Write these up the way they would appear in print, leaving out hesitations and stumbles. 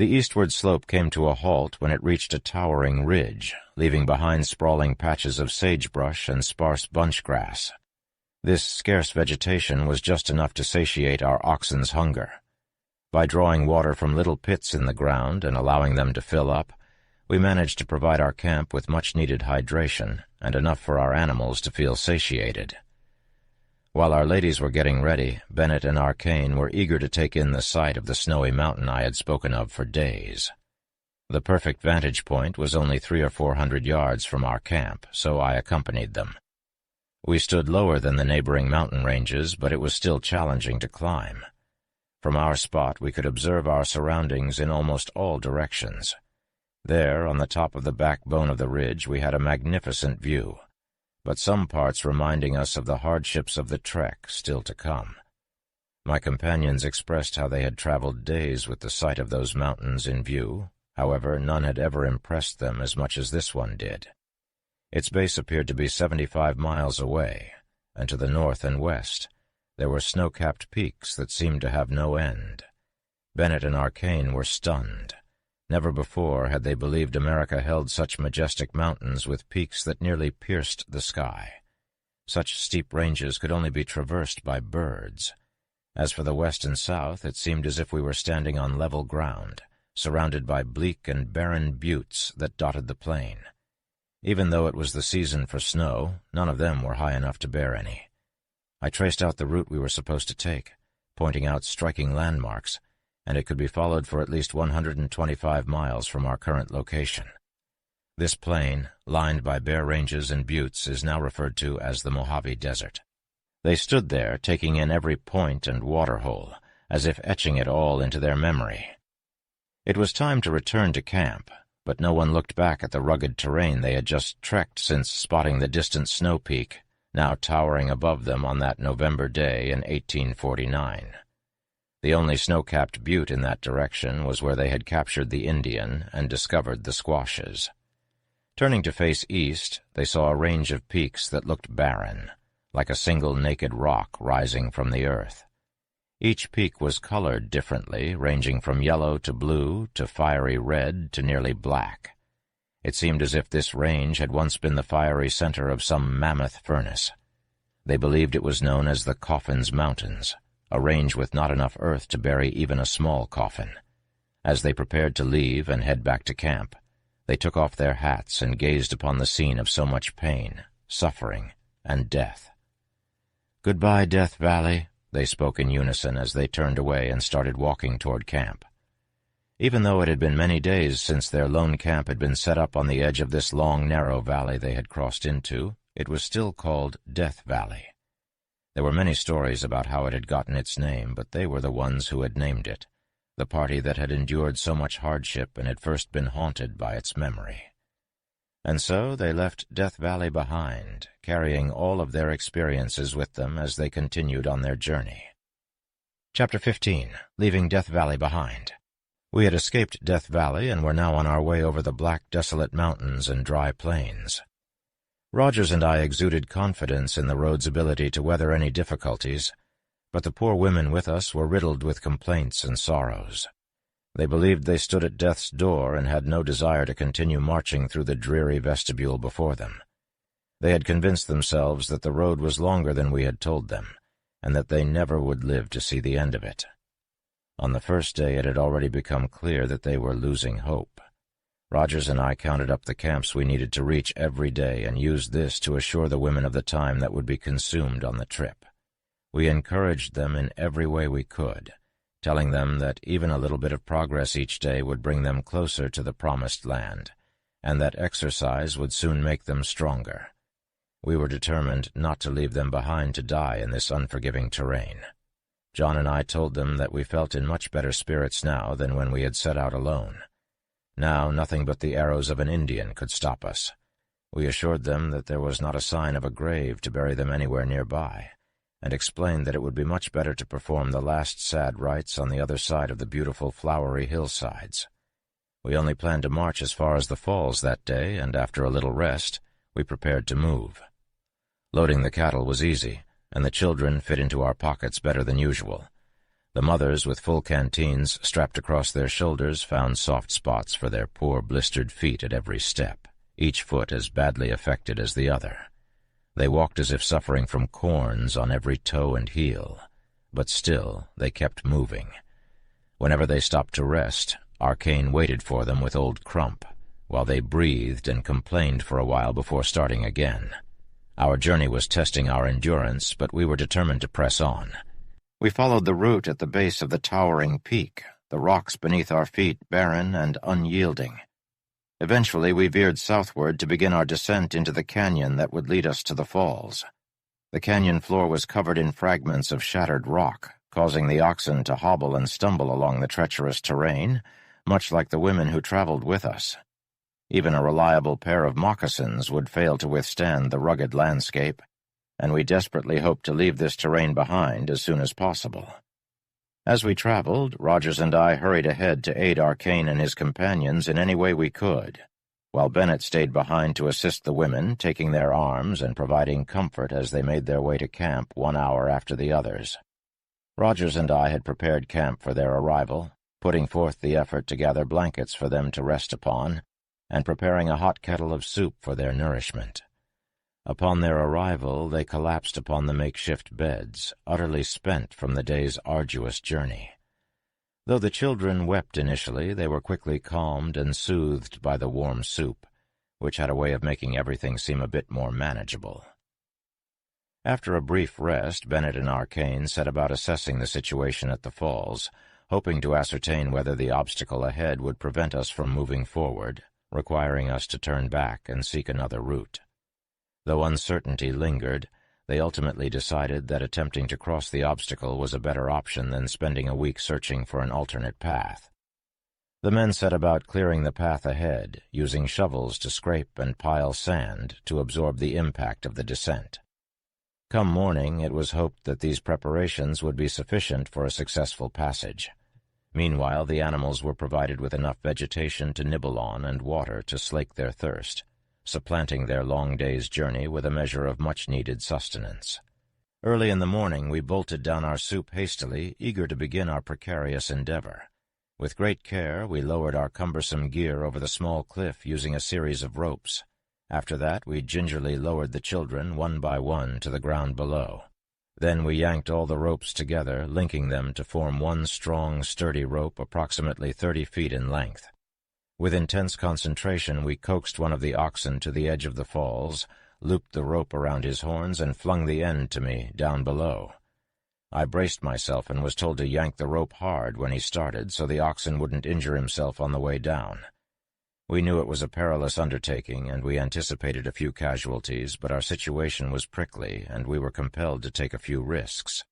The eastward slope came to a halt when it reached a towering ridge, leaving behind sprawling patches of sagebrush and sparse bunch grass. This scarce vegetation was just enough to satiate our oxen's hunger. By drawing water from little pits in the ground and allowing them to fill up, we managed to provide our camp with much-needed hydration and enough for our animals to feel satiated. While our ladies were getting ready, Bennett and Arcane were eager to take in the sight of the snowy mountain I had spoken of for days. The perfect vantage point was only 300 or 400 yards from our camp, so I accompanied them. We stood lower than the neighboring mountain ranges, but it was still challenging to climb. From our spot we could observe our surroundings in almost all directions. There, on the top of the backbone of the ridge, we had a magnificent view, but some parts reminding us of the hardships of the trek still to come. My companions expressed how they had traveled days with the sight of those mountains in view. However, none had ever impressed them as much as this one did. Its base appeared to be 75 miles away, and to the north and west there were snow-capped peaks that seemed to have no end. Bennett and Arcane were stunned. Never before had they believed America held such majestic mountains with peaks that nearly pierced the sky. Such steep ranges could only be traversed by birds. As for the west and south, it seemed as if we were standing on level ground, surrounded by bleak and barren buttes that dotted the plain. Even though it was the season for snow, none of them were high enough to bear any. I traced out the route we were supposed to take, pointing out striking landmarks, and it could be followed for at least 125 miles from our current location. This plain, lined by bare ranges and buttes, is now referred to as the Mojave Desert. They stood there, taking in every point and waterhole, as if etching it all into their memory. It was time to return to camp, but no one looked back at the rugged terrain they had just trekked since spotting the distant snow peak, now towering above them on that November day in 1849. The only snow-capped butte in that direction was where they had captured the Indian and discovered the squashes. Turning to face east, they saw a range of peaks that looked barren, like a single naked rock rising from the earth. Each peak was colored differently, ranging from yellow to blue to fiery red to nearly black. It seemed as if this range had once been the fiery center of some mammoth furnace. They believed it was known as the Coffin's Mountains, a range with not enough earth to bury even a small coffin. As they prepared to leave and head back to camp, they took off their hats and gazed upon the scene of so much pain, suffering, and death. "Goodbye, Death Valley," they spoke in unison as they turned away and started walking toward camp. Even though it had been many days since their lone camp had been set up on the edge of this long, narrow valley they had crossed into, it was still called Death Valley. There were many stories about how it had gotten its name, but they were the ones who had named it, the party that had endured so much hardship and had first been haunted by its memory. And so they left Death Valley behind, carrying all of their experiences with them as they continued on their journey. Chapter 15. Leaving Death Valley Behind. We had escaped Death Valley and were now on our way over the black, desolate mountains and dry plains. Rogers and I exuded confidence in the road's ability to weather any difficulties, but the poor women with us were riddled with complaints and sorrows. They believed they stood at death's door and had no desire to continue marching through the dreary vestibule before them. They had convinced themselves that the road was longer than we had told them, and that they never would live to see the end of it. On the first day it had already become clear that they were losing hope. Rogers and I counted up the camps we needed to reach every day and used this to assure the women of the time that would be consumed on the trip. We encouraged them in every way we could, telling them that even a little bit of progress each day would bring them closer to the promised land, and that exercise would soon make them stronger. We were determined not to leave them behind to die in this unforgiving terrain. John and I told them that we felt in much better spirits now than when we had set out alone. Now nothing but the arrows of an Indian could stop us. We assured them that there was not a sign of a grave to bury them anywhere nearby, and explained that it would be much better to perform the last sad rites on the other side of the beautiful flowery hillsides. We only planned to march as far as the falls that day, and after a little rest, we prepared to move. Loading the cattle was easy, and the children fit into our pockets better than usual. The mothers, with full canteens strapped across their shoulders, found soft spots for their poor blistered feet at every step, each foot as badly affected as the other. They walked as if suffering from corns on every toe and heel, but still they kept moving. Whenever they stopped to rest, Arcane waited for them with old Crump, while they breathed and complained for a while before starting again. Our journey was testing our endurance, but we were determined to press on. We followed the route at the base of the towering peak, the rocks beneath our feet barren and unyielding. Eventually we veered southward to begin our descent into the canyon that would lead us to the falls. The canyon floor was covered in fragments of shattered rock, causing the oxen to hobble and stumble along the treacherous terrain, much like the women who traveled with us. Even a reliable pair of moccasins would fail to withstand the rugged landscape, and we desperately hoped to leave this terrain behind as soon as possible. As we traveled, Rogers and I hurried ahead to aid Arcane and his companions in any way we could, while Bennett stayed behind to assist the women, taking their arms and providing comfort as they made their way to camp 1 hour after the others. Rogers and I had prepared camp for their arrival, putting forth the effort to gather blankets for them to rest upon, and preparing a hot kettle of soup for their nourishment. Upon their arrival, they collapsed upon the makeshift beds, utterly spent from the day's arduous journey. Though the children wept initially, they were quickly calmed and soothed by the warm soup, which had a way of making everything seem a bit more manageable. After a brief rest, Bennett and Arcane set about assessing the situation at the falls, hoping to ascertain whether the obstacle ahead would prevent us from moving forward, requiring us to turn back and seek another route. Though uncertainty lingered, they ultimately decided that attempting to cross the obstacle was a better option than spending a week searching for an alternate path. The men set about clearing the path ahead, using shovels to scrape and pile sand to absorb the impact of the descent. Come morning, it was hoped that these preparations would be sufficient for a successful passage. Meanwhile, the animals were provided with enough vegetation to nibble on and water to slake their thirst, supplanting their long day's journey with a measure of much-needed sustenance. Early in the morning we bolted down our soup hastily, eager to begin our precarious endeavor. With great care we lowered our cumbersome gear over the small cliff using a series of ropes. After that we gingerly lowered the children one by one to the ground below. Then we yanked all the ropes together, linking them to form one strong, sturdy rope approximately 30 feet in length. With intense concentration, we coaxed one of the oxen to the edge of the falls, looped the rope around his horns, and flung the end to me down below. I braced myself and was told to yank the rope hard when he started so the oxen wouldn't injure himself on the way down. We knew it was a perilous undertaking, and we anticipated a few casualties, but our situation was prickly, and we were compelled to take a few risks.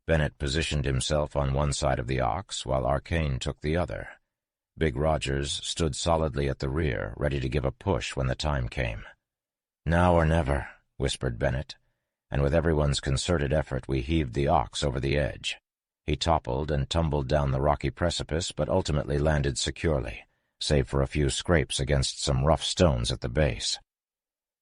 Bennett positioned himself on one side of the ox, while Arcane took the other. Big Rogers stood solidly at the rear, ready to give a push when the time came. "Now or never," whispered Bennett, and with everyone's concerted effort we heaved the ox over the edge. He toppled and tumbled down the rocky precipice, but ultimately landed securely, save for a few scrapes against some rough stones at the base.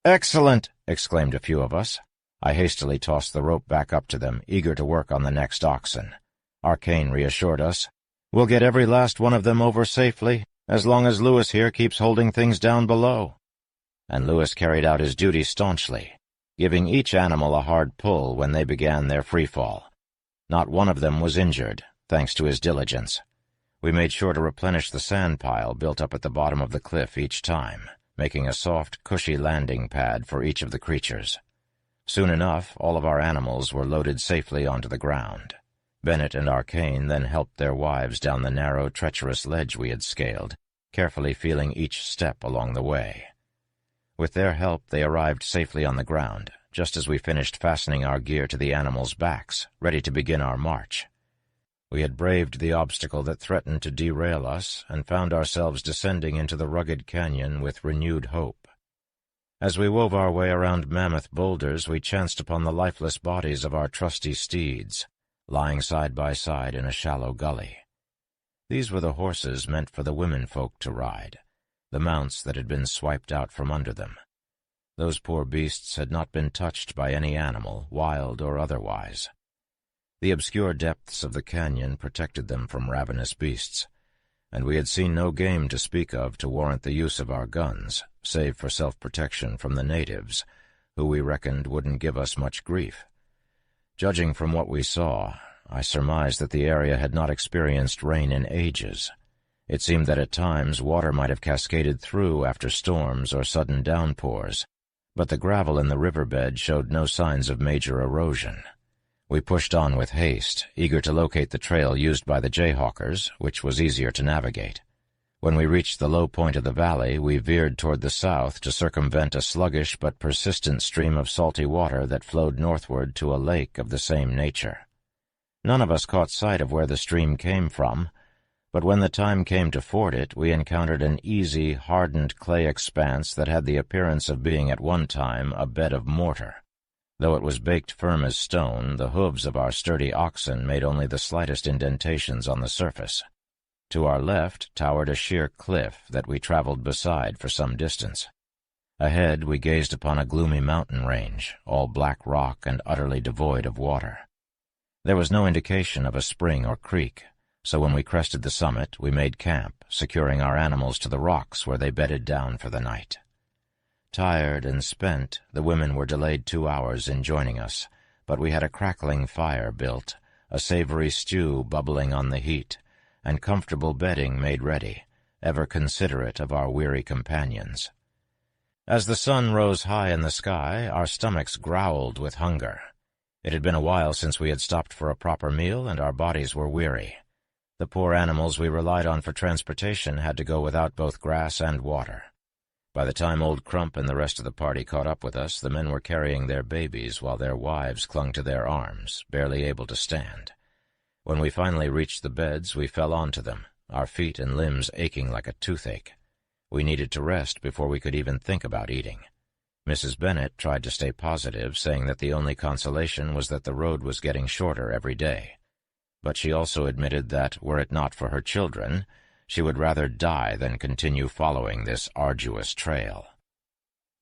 "Excellent!" exclaimed a few of us. I hastily tossed the rope back up to them, eager to work on the next oxen. Arcane reassured us. "We'll get every last one of them over safely, as long as Lewis here keeps holding things down below." And Lewis carried out his duty staunchly, giving each animal a hard pull when they began their freefall. Not one of them was injured, thanks to his diligence. We made sure to replenish the sand pile built up at the bottom of the cliff each time, making a soft, cushy landing pad for each of the creatures. Soon enough, all of our animals were loaded safely onto the ground. Bennett and Arcane then helped their wives down the narrow, treacherous ledge we had scaled, carefully feeling each step along the way. With their help, they arrived safely on the ground, just as we finished fastening our gear to the animals' backs, ready to begin our march. We had braved the obstacle that threatened to derail us, and found ourselves descending into the rugged canyon with renewed hope. As we wove our way around mammoth boulders, we chanced upon the lifeless bodies of our trusty steeds, lying side by side in a shallow gully. These were the horses meant for the womenfolk to ride, the mounts that had been swiped out from under them. Those poor beasts had not been touched by any animal, wild or otherwise. The obscure depths of the canyon protected them from ravenous beasts, and we had seen no game to speak of to warrant the use of our guns, save for self-protection from the natives, who we reckoned wouldn't give us much grief. Judging from what we saw, I surmised that the area had not experienced rain in ages. It seemed that at times water might have cascaded through after storms or sudden downpours, but the gravel in the riverbed showed no signs of major erosion. We pushed on with haste, eager to locate the trail used by the jayhawkers, which was easier to navigate. When we reached the low point of the valley, we veered toward the south to circumvent a sluggish but persistent stream of salty water that flowed northward to a lake of the same nature. None of us caught sight of where the stream came from, but when the time came to ford it, we encountered an easy, hardened clay expanse that had the appearance of being at one time a bed of mortar. Though it was baked firm as stone, the hooves of our sturdy oxen made only the slightest indentations on the surface. To our left towered a sheer cliff that we traveled beside for some distance. Ahead we gazed upon a gloomy mountain range, all black rock and utterly devoid of water. There was no indication of a spring or creek, so when we crested the summit, we made camp, securing our animals to the rocks where they bedded down for the night. Tired and spent, the women were delayed 2 hours in joining us, but we had a crackling fire built, a savory stew bubbling on the heat, and comfortable bedding made ready, ever considerate of our weary companions. As the sun rose high in the sky, our stomachs growled with hunger. It had been a while since we had stopped for a proper meal, and our bodies were weary. The poor animals we relied on for transportation had to go without both grass and water. By the time old Crump and the rest of the party caught up with us, the men were carrying their babies while their wives clung to their arms, barely able to stand. When we finally reached the beds, we fell onto them, our feet and limbs aching like a toothache. We needed to rest before we could even think about eating. Mrs. Bennet tried to stay positive, saying that the only consolation was that the road was getting shorter every day. But she also admitted that, were it not for her children, she would rather die than continue following this arduous trail.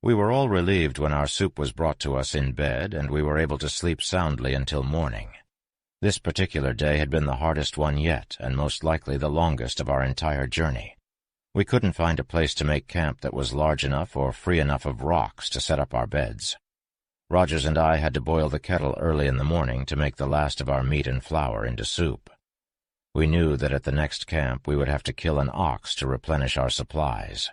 We were all relieved when our soup was brought to us in bed, and we were able to sleep soundly until morning. This particular day had been the hardest one yet, and most likely the longest of our entire journey. We couldn't find a place to make camp that was large enough or free enough of rocks to set up our beds. Rogers and I had to boil the kettle early in the morning to make the last of our meat and flour into soup. We knew that at the next camp we would have to kill an ox to replenish our supplies.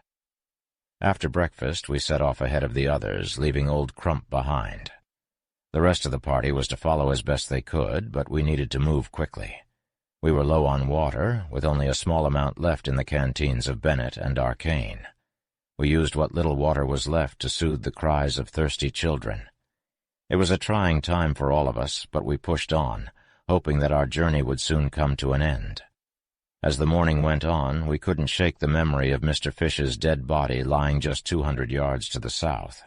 After breakfast, we set off ahead of the others, leaving old Crump behind. The rest of the party was to follow as best they could, but we needed to move quickly. We were low on water, with only a small amount left in the canteens of Bennett and Arcane. We used what little water was left to soothe the cries of thirsty children. It was a trying time for all of us, but we pushed on, hoping that our journey would soon come to an end. As the morning went on, we couldn't shake the memory of Mr. Fish's dead body lying just 200 yards to the south.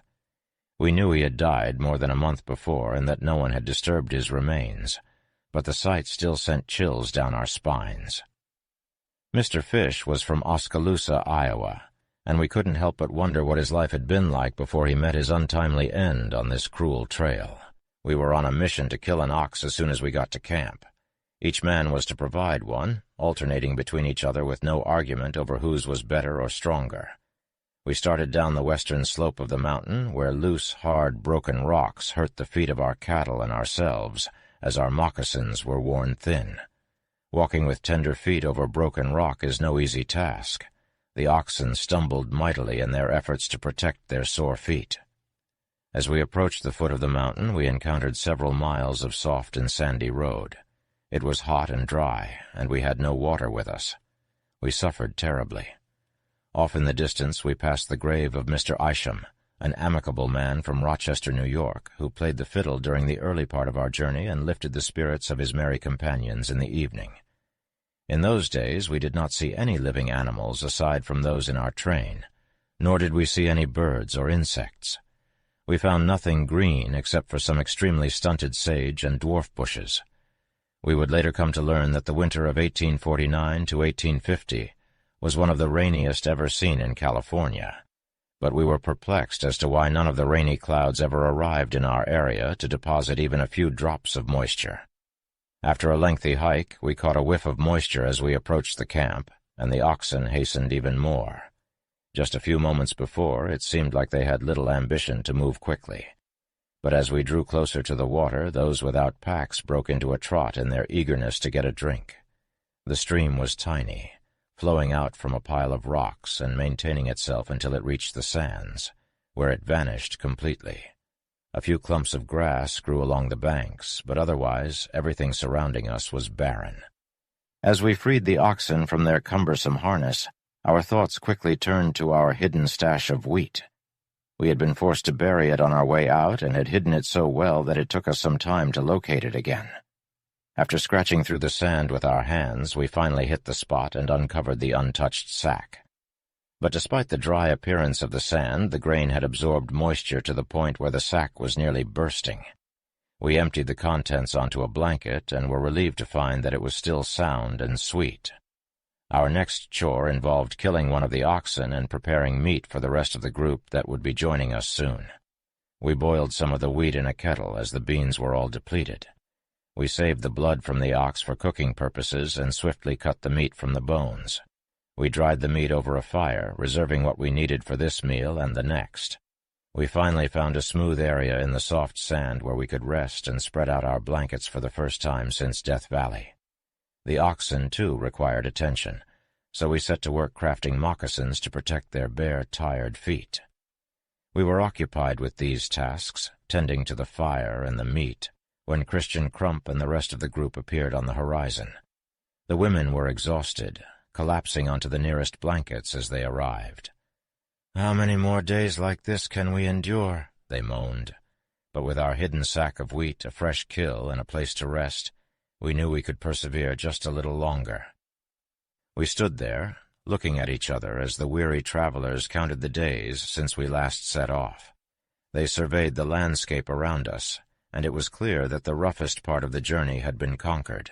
We knew he had died more than a month before and that no one had disturbed his remains, but the sight still sent chills down our spines. Mr. Fish was from Oskaloosa, Iowa, and we couldn't help but wonder what his life had been like before he met his untimely end on this cruel trail. We were on a mission to kill an ox as soon as we got to camp. Each man was to provide one, alternating between each other with no argument over whose was better or stronger. We started down the western slope of the mountain, where loose, hard, broken rocks hurt the feet of our cattle and ourselves, as our moccasins were worn thin. Walking with tender feet over broken rock is no easy task. The oxen stumbled mightily in their efforts to protect their sore feet. As we approached the foot of the mountain, we encountered several miles of soft and sandy road. It was hot and dry, and we had no water with us. We suffered terribly. Off in the distance we passed the grave of Mr. Isham, an amicable man from Rochester, New York, who played the fiddle during the early part of our journey and lifted the spirits of his merry companions in the evening. In those days we did not see any living animals aside from those in our train, nor did we see any birds or insects. We found nothing green except for some extremely stunted sage and dwarf bushes. We would later come to learn that the winter of 1849 to 1850 was one of the rainiest ever seen in California, but we were perplexed as to why none of the rainy clouds ever arrived in our area to deposit even a few drops of moisture. After a lengthy hike, we caught a whiff of moisture as we approached the camp, and the oxen hastened even more. Just a few moments before, it seemed like they had little ambition to move quickly. But as we drew closer to the water, those without packs broke into a trot in their eagerness to get a drink. The stream was tiny, flowing out from a pile of rocks and maintaining itself until it reached the sands, where it vanished completely. A few clumps of grass grew along the banks, but otherwise everything surrounding us was barren. As we freed the oxen from their cumbersome harness, our thoughts quickly turned to our hidden stash of wheat. We had been forced to bury it on our way out and had hidden it so well that it took us some time to locate it again. After scratching through the sand with our hands, we finally hit the spot and uncovered the untouched sack. But despite the dry appearance of the sand, the grain had absorbed moisture to the point where the sack was nearly bursting. We emptied the contents onto a blanket and were relieved to find that it was still sound and sweet. Our next chore involved killing one of the oxen and preparing meat for the rest of the group that would be joining us soon. We boiled some of the wheat in a kettle as the beans were all depleted. We saved the blood from the ox for cooking purposes and swiftly cut the meat from the bones. We dried the meat over a fire, reserving what we needed for this meal and the next. We finally found a smooth area in the soft sand where we could rest and spread out our blankets for the first time since Death Valley. The oxen, too, required attention, so we set to work crafting moccasins to protect their bare, tired feet. We were occupied with these tasks, tending to the fire and the meat, when Christian Crump and the rest of the group appeared on the horizon. The women were exhausted, collapsing onto the nearest blankets as they arrived. "How many more days like this can we endure?" they moaned. But with our hidden sack of wheat, a fresh kill, and a place to rest, we knew we could persevere just a little longer. We stood there, looking at each other as the weary travelers counted the days since we last set off. They surveyed the landscape around us, and it was clear that the roughest part of the journey had been conquered.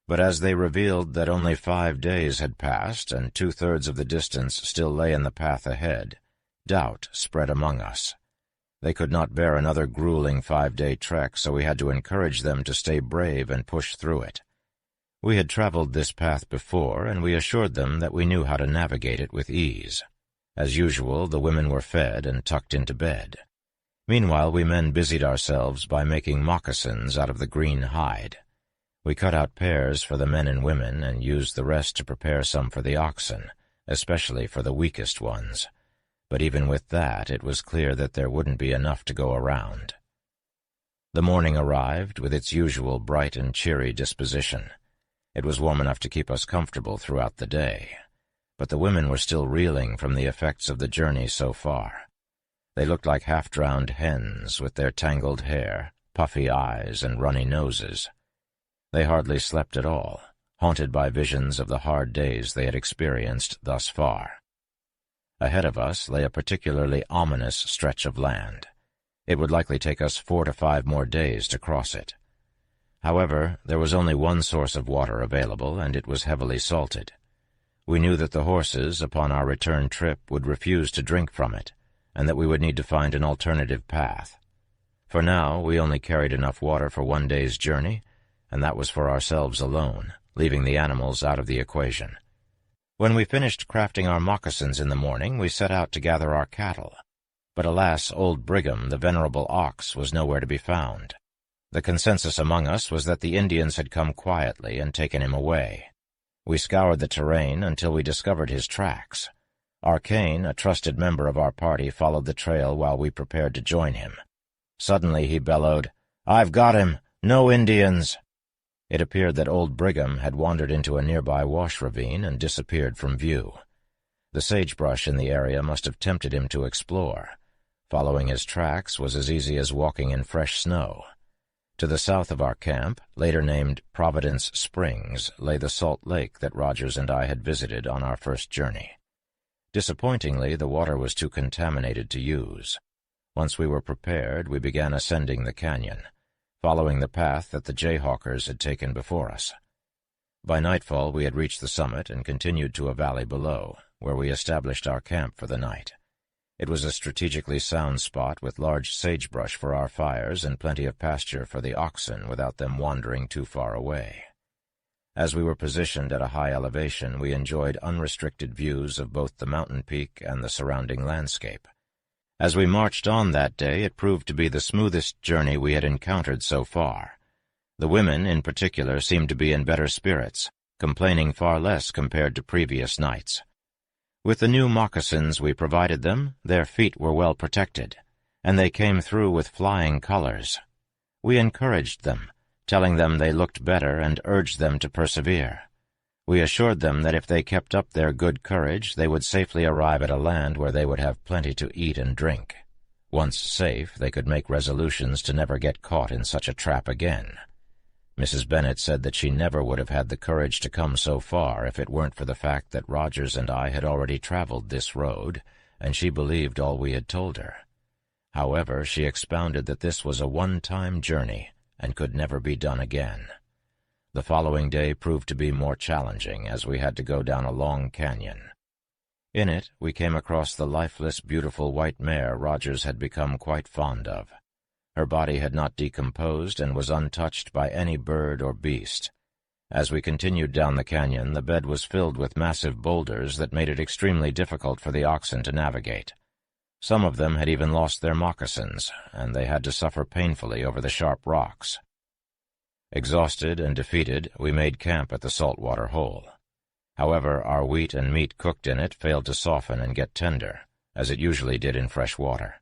But as they revealed that only 5 days had passed and 2/3 of the distance still lay in the path ahead, doubt spread among us. They could not bear another grueling 5-day trek, so we had to encourage them to stay brave and push through it. We had traveled this path before, and we assured them that we knew how to navigate it with ease. As usual, the women were fed and tucked into bed. Meanwhile, we men busied ourselves by making moccasins out of the green hide. We cut out pairs for the men and women and used the rest to prepare some for the oxen, especially for the weakest ones. But even with that, it was clear that there wouldn't be enough to go around. The morning arrived with its usual bright and cheery disposition. It was warm enough to keep us comfortable throughout the day, but the women were still reeling from the effects of the journey so far. They looked like half-drowned hens with their tangled hair, puffy eyes, and runny noses. They hardly slept at all, haunted by visions of the hard days they had experienced thus far. Ahead of us lay a particularly ominous stretch of land. It would likely take us 4 to 5 more days to cross it. However, there was only one source of water available, and it was heavily salted. We knew that the horses, upon our return trip, would refuse to drink from it, and that we would need to find an alternative path. For now, we only carried enough water for 1 day's journey, and that was for ourselves alone, leaving the animals out of the equation. When we finished crafting our moccasins in the morning, we set out to gather our cattle. But alas, old Brigham, the venerable ox, was nowhere to be found. The consensus among us was that the Indians had come quietly and taken him away. We scoured the terrain until we discovered his tracks. Arcane, a trusted member of our party, followed the trail while we prepared to join him. Suddenly he bellowed, "I've got him! No Indians!" It appeared that old Brigham had wandered into a nearby wash ravine and disappeared from view. The sagebrush in the area must have tempted him to explore. Following his tracks was as easy as walking in fresh snow. To the south of our camp, later named Providence Springs, lay the salt lake that Rogers and I had visited on our first journey. Disappointingly, the water was too contaminated to use. Once we were prepared, we began ascending the canyon, following the path that the Jayhawkers had taken before us. By nightfall, we had reached the summit and continued to a valley below, where we established our camp for the night. It was a strategically sound spot with large sagebrush for our fires and plenty of pasture for the oxen without them wandering too far away. As we were positioned at a high elevation, we enjoyed unrestricted views of both the mountain peak and the surrounding landscape. As we marched on that day, it proved to be the smoothest journey we had encountered so far. The women, in particular, seemed to be in better spirits, complaining far less compared to previous nights. With the new moccasins we provided them, their feet were well protected, and they came through with flying colors. We encouraged them, telling them they looked better and urged them to persevere. We assured them that if they kept up their good courage, they would safely arrive at a land where they would have plenty to eat and drink. Once safe, they could make resolutions to never get caught in such a trap again. Mrs. Bennet said that she never would have had the courage to come so far if it weren't for the fact that Rogers and I had already traveled this road, and she believed all we had told her. However, she expounded that this was a one-time journey and could never be done again. The following day proved to be more challenging, as we had to go down a long canyon. In it, we came across the lifeless, beautiful white mare Rogers had become quite fond of. Her body had not decomposed and was untouched by any bird or beast. As we continued down the canyon, the bed was filled with massive boulders that made it extremely difficult for the oxen to navigate. Some of them had even lost their moccasins, and they had to suffer painfully over the sharp rocks. Exhausted and defeated, we made camp at the saltwater hole. However, our wheat and meat cooked in it failed to soften and get tender, as it usually did in fresh water.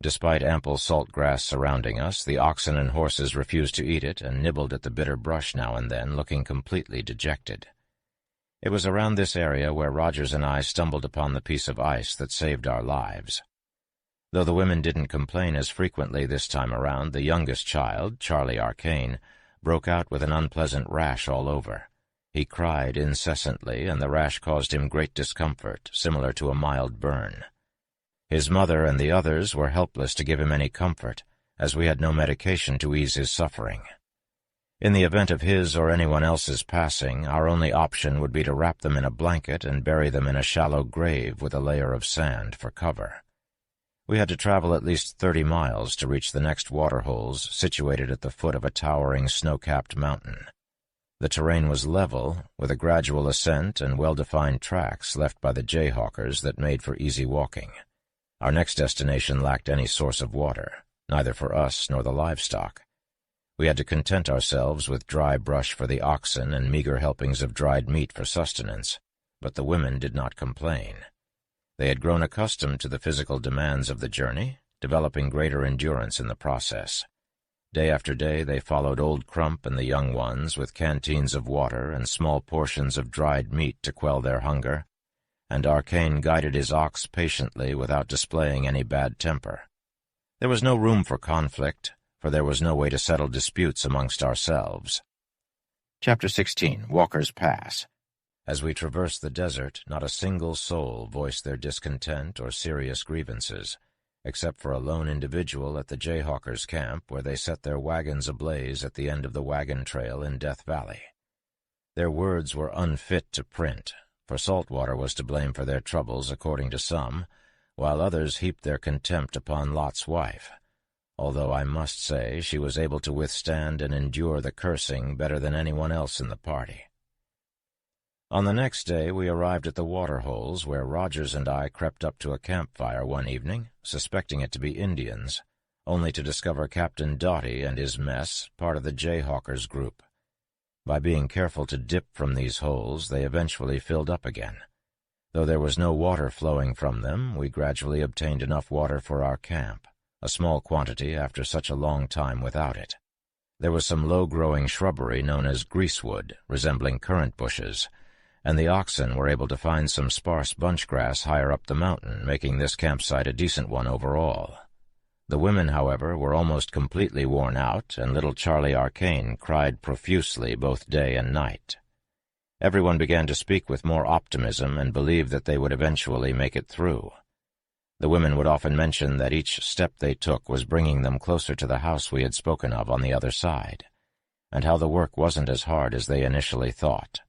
Despite ample salt grass surrounding us, the oxen and horses refused to eat it and nibbled at the bitter brush now and then, looking completely dejected. It was around this area where Rogers and I stumbled upon the piece of ice that saved our lives. Though the women didn't complain as frequently this time around, the youngest child, Charlie Arcane, broke out with an unpleasant rash all over. He cried incessantly, and the rash caused him great discomfort, similar to a mild burn. His mother and the others were helpless to give him any comfort, as we had no medication to ease his suffering. In the event of his or anyone else's passing, our only option would be to wrap them in a blanket and bury them in a shallow grave with a layer of sand for cover. We had to travel at least 30 miles to reach the next waterholes, situated at the foot of a towering snow-capped mountain. The terrain was level, with a gradual ascent and well-defined tracks left by the jayhawkers that made for easy walking. Our next destination lacked any source of water, neither for us nor the livestock. We had to content ourselves with dry brush for the oxen and meager helpings of dried meat for sustenance, but the women did not complain. They had grown accustomed to the physical demands of the journey, developing greater endurance in the process. Day after day they followed Old Crump and the young ones with canteens of water and small portions of dried meat to quell their hunger, and Arcane guided his ox patiently without displaying any bad temper. There was no room for conflict, for there was no way to settle disputes amongst ourselves. Chapter 16. Walker's Pass. As we traversed the desert, not a single soul voiced their discontent or serious grievances, except for a lone individual at the jayhawkers' camp where they set their wagons ablaze at the end of the wagon trail in Death Valley. Their words were unfit to print, for Saltwater was to blame for their troubles according to some, while others heaped their contempt upon Lot's wife, although I must say she was able to withstand and endure the cursing better than anyone else in the party. On the next day we arrived at the waterholes where Rogers and I crept up to a campfire one evening, suspecting it to be Indians, only to discover Captain Doughty and his mess part of the jayhawkers' group. By being careful to dip from these holes, they eventually filled up again. Though there was no water flowing from them, we gradually obtained enough water for our camp, a small quantity after such a long time without it. There was some low-growing shrubbery known as greasewood, resembling currant bushes, and the oxen were able to find some sparse bunchgrass higher up the mountain, making this campsite a decent one overall. The women, however, were almost completely worn out, and little Charlie Arcane cried profusely both day and night. Everyone began to speak with more optimism and believed that they would eventually make it through. The women would often mention that each step they took was bringing them closer to the house we had spoken of on the other side, and how the work wasn't as hard as they initially thought.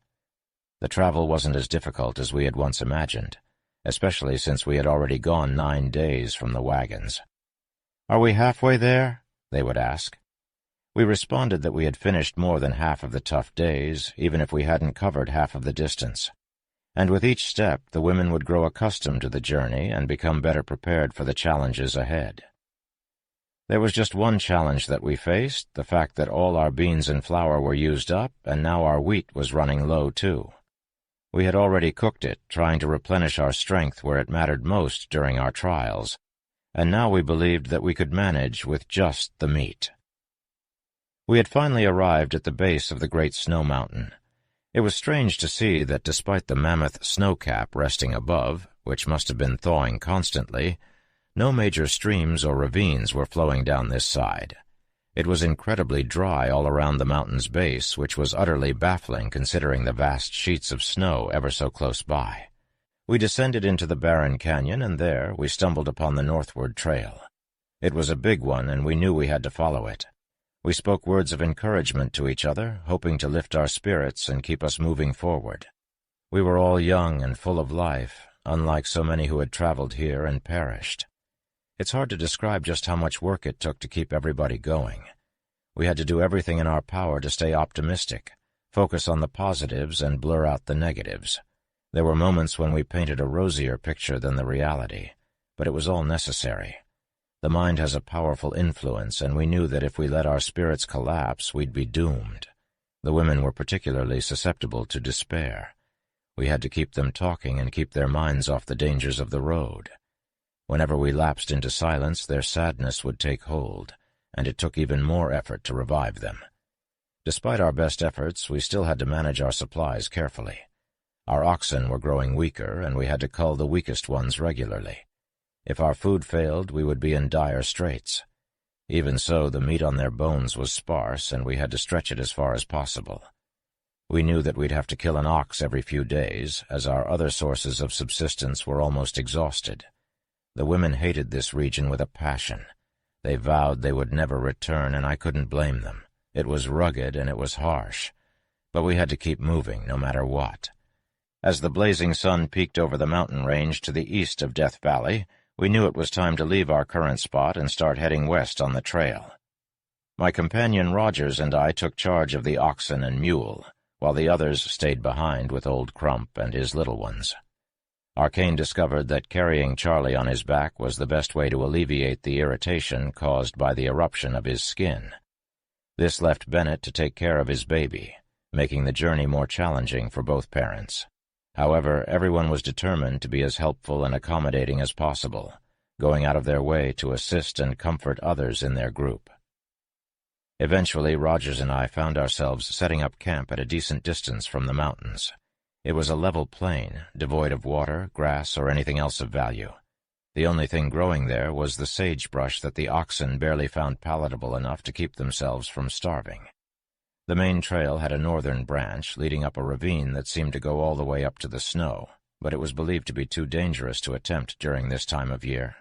The travel wasn't as difficult as we had once imagined, especially since we had already gone 9 days from the wagons. "Are we halfway there?" they would ask. We responded that we had finished more than half of the tough days, even if we hadn't covered half of the distance. And with each step, the women would grow accustomed to the journey and become better prepared for the challenges ahead. There was just one challenge that we faced, the fact that all our beans and flour were used up, and now our wheat was running low too. We had already cooked it, trying to replenish our strength where it mattered most during our trials, and now we believed that we could manage with just the meat. We had finally arrived at the base of the great snow mountain. It was strange to see that despite the mammoth snow cap resting above, which must have been thawing constantly, no major streams or ravines were flowing down this side. It was incredibly dry all around the mountain's base, which was utterly baffling considering the vast sheets of snow ever so close by. We descended into the barren canyon, and there we stumbled upon the northward trail. It was a big one, and we knew we had to follow it. We spoke words of encouragement to each other, hoping to lift our spirits and keep us moving forward. We were all young and full of life, unlike so many who had traveled here and perished. It's hard to describe just how much work it took to keep everybody going. We had to do everything in our power to stay optimistic, focus on the positives and blur out the negatives. There were moments when we painted a rosier picture than the reality, but it was all necessary. The mind has a powerful influence, and we knew that if we let our spirits collapse, we'd be doomed. The women were particularly susceptible to despair. We had to keep them talking and keep their minds off the dangers of the road. Whenever we lapsed into silence, their sadness would take hold, and it took even more effort to revive them. Despite our best efforts, we still had to manage our supplies carefully. Our oxen were growing weaker, and we had to cull the weakest ones regularly. If our food failed, we would be in dire straits. Even so, the meat on their bones was sparse, and we had to stretch it as far as possible. We knew that we'd have to kill an ox every few days, as our other sources of subsistence were almost exhausted. The women hated this region with a passion. They vowed they would never return, and I couldn't blame them. It was rugged and it was harsh, but we had to keep moving no matter what. As the blazing sun peaked over the mountain range to the east of Death Valley, we knew it was time to leave our current spot and start heading west on the trail. My companion Rogers and I took charge of the oxen and mule, while the others stayed behind with Old Crump and his little ones. Arcane discovered that carrying Charlie on his back was the best way to alleviate the irritation caused by the eruption of his skin. This left Bennett to take care of his baby, making the journey more challenging for both parents. However, everyone was determined to be as helpful and accommodating as possible, going out of their way to assist and comfort others in their group. Eventually, Rogers and I found ourselves setting up camp at a decent distance from the mountains. It was a level plain, devoid of water, grass, or anything else of value. The only thing growing there was the sagebrush that the oxen barely found palatable enough to keep themselves from starving. The main trail had a northern branch leading up a ravine that seemed to go all the way up to the snow, but it was believed to be too dangerous to attempt during this time of year.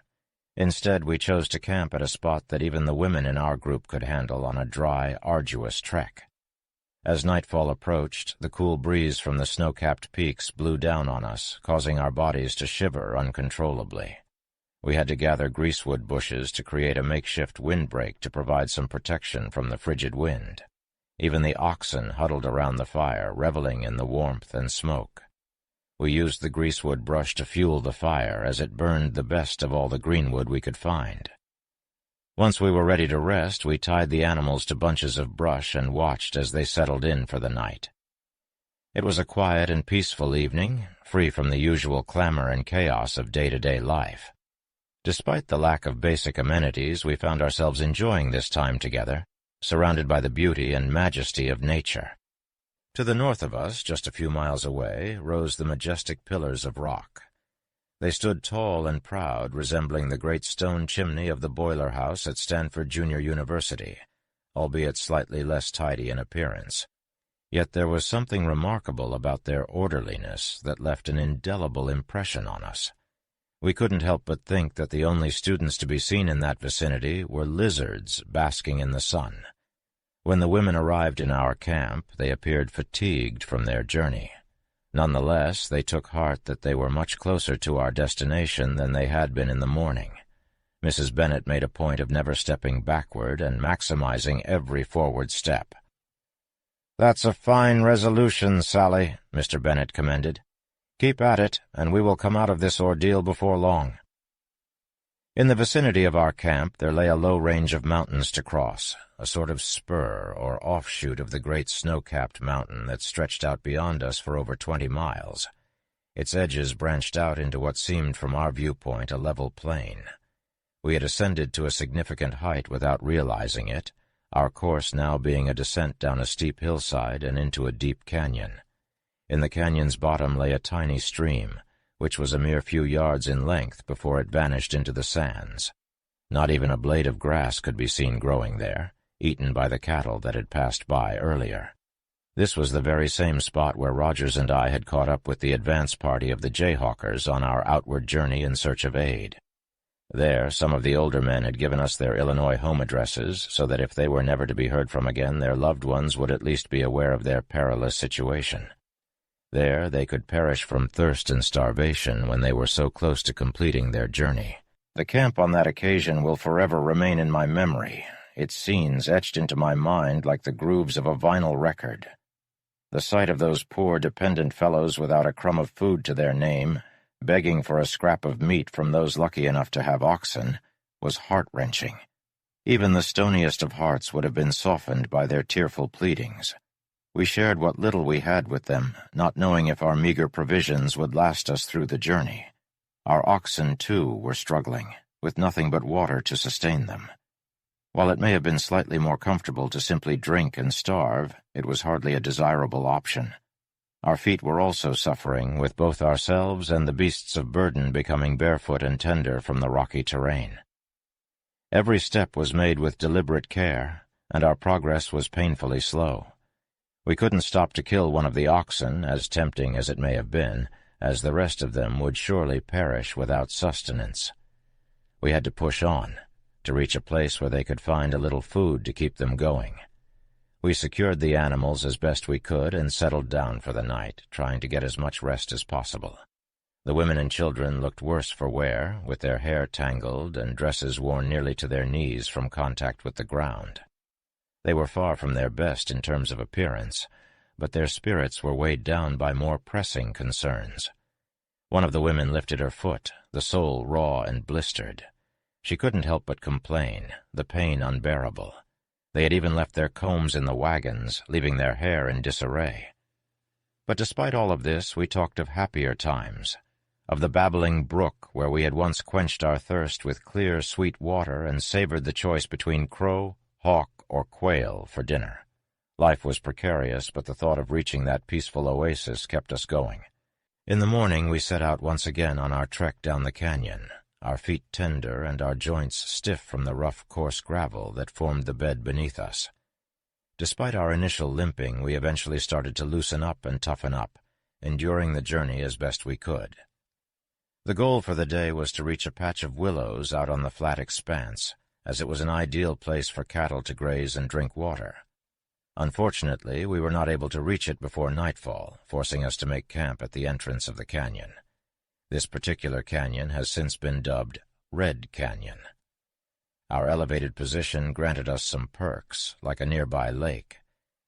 Instead, we chose to camp at a spot that even the women in our group could handle on a dry, arduous trek. As nightfall approached, the cool breeze from the snow-capped peaks blew down on us, causing our bodies to shiver uncontrollably. We had to gather greasewood bushes to create a makeshift windbreak to provide some protection from the frigid wind. Even the oxen huddled around the fire, reveling in the warmth and smoke. We used the greasewood brush to fuel the fire, as it burned the best of all the greenwood we could find. Once we were ready to rest, we tied the animals to bunches of brush and watched as they settled in for the night. It was a quiet and peaceful evening, free from the usual clamor and chaos of day-to-day life. Despite the lack of basic amenities, we found ourselves enjoying this time together, surrounded by the beauty and majesty of nature. To the north of us, just a few miles away, rose the majestic pillars of rock. They stood tall and proud, resembling the great stone chimney of the boiler house at Stanford Junior University, albeit slightly less tidy in appearance. Yet there was something remarkable about their orderliness that left an indelible impression on us. We couldn't help but think that the only students to be seen in that vicinity were lizards basking in the sun. When the women arrived in our camp, they appeared fatigued from their journey. Nonetheless, they took heart that they were much closer to our destination than they had been in the morning. Mrs. Bennet made a point of never stepping backward and maximizing every forward step. "That's a fine resolution, Sally," Mr. Bennet commended. "Keep at it, and we will come out of this ordeal before long." In the vicinity of our camp there lay a low range of mountains to cross, a sort of spur or offshoot of the great snow-capped mountain that stretched out beyond us for over 20 miles. Its edges branched out into what seemed from our viewpoint a level plain. We had ascended to a significant height without realizing it, our course now being a descent down a steep hillside and into a deep canyon. In the canyon's bottom lay a tiny stream, which was a mere few yards in length before it vanished into the sands. Not even a blade of grass could be seen growing there, eaten by the cattle that had passed by earlier. This was the very same spot where Rogers and I had caught up with the advance party of the Jayhawkers on our outward journey in search of aid. There, some of the older men had given us their Illinois home addresses, so that if they were never to be heard from again, their loved ones would at least be aware of their perilous situation. There they could perish from thirst and starvation when they were so close to completing their journey. The camp on that occasion will forever remain in my memory, its scenes etched into my mind like the grooves of a vinyl record. The sight of those poor dependent fellows without a crumb of food to their name, begging for a scrap of meat from those lucky enough to have oxen, was heart-wrenching. Even the stoniest of hearts would have been softened by their tearful pleadings. We shared what little we had with them, not knowing if our meager provisions would last us through the journey. Our oxen, too, were struggling, with nothing but water to sustain them. While it may have been slightly more comfortable to simply drink and starve, it was hardly a desirable option. Our feet were also suffering, with both ourselves and the beasts of burden becoming barefoot and tender from the rocky terrain. Every step was made with deliberate care, and our progress was painfully slow. We couldn't stop to kill one of the oxen, as tempting as it may have been, as the rest of them would surely perish without sustenance. We had to push on, to reach a place where they could find a little food to keep them going. We secured the animals as best we could and settled down for the night, trying to get as much rest as possible. The women and children looked worse for wear, with their hair tangled and dresses worn nearly to their knees from contact with the ground. They were far from their best in terms of appearance, but their spirits were weighed down by more pressing concerns. One of the women lifted her foot, the sole raw and blistered. She couldn't help but complain, the pain unbearable. They had even left their combs in the wagons, leaving their hair in disarray. But despite all of this, we talked of happier times, of the babbling brook where we had once quenched our thirst with clear, sweet water and savored the choice between crow, hawk, or quail for dinner. Life was precarious, but the thought of reaching that peaceful oasis kept us going. In the morning we set out once again on our trek down the canyon, our feet tender and our joints stiff from the rough, coarse gravel that formed the bed beneath us. Despite our initial limping, we eventually started to loosen up and toughen up, enduring the journey as best we could. The goal for the day was to reach a patch of willows out on the flat expanse, as it was an ideal place for cattle to graze and drink water. Unfortunately, we were not able to reach it before nightfall, forcing us to make camp at the entrance of the canyon. This particular canyon has since been dubbed Red Canyon. Our elevated position granted us some perks, like a nearby lake,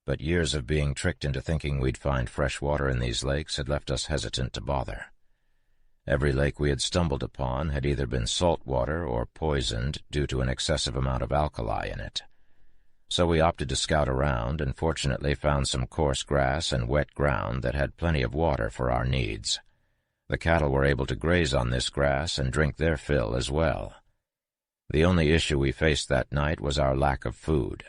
but years of being tricked into thinking we'd find fresh water in these lakes had left us hesitant to bother. Every lake we had stumbled upon had either been salt water or poisoned due to an excessive amount of alkali in it. So we opted to scout around and fortunately found some coarse grass and wet ground that had plenty of water for our needs. The cattle were able to graze on this grass and drink their fill as well. The only issue we faced that night was our lack of food.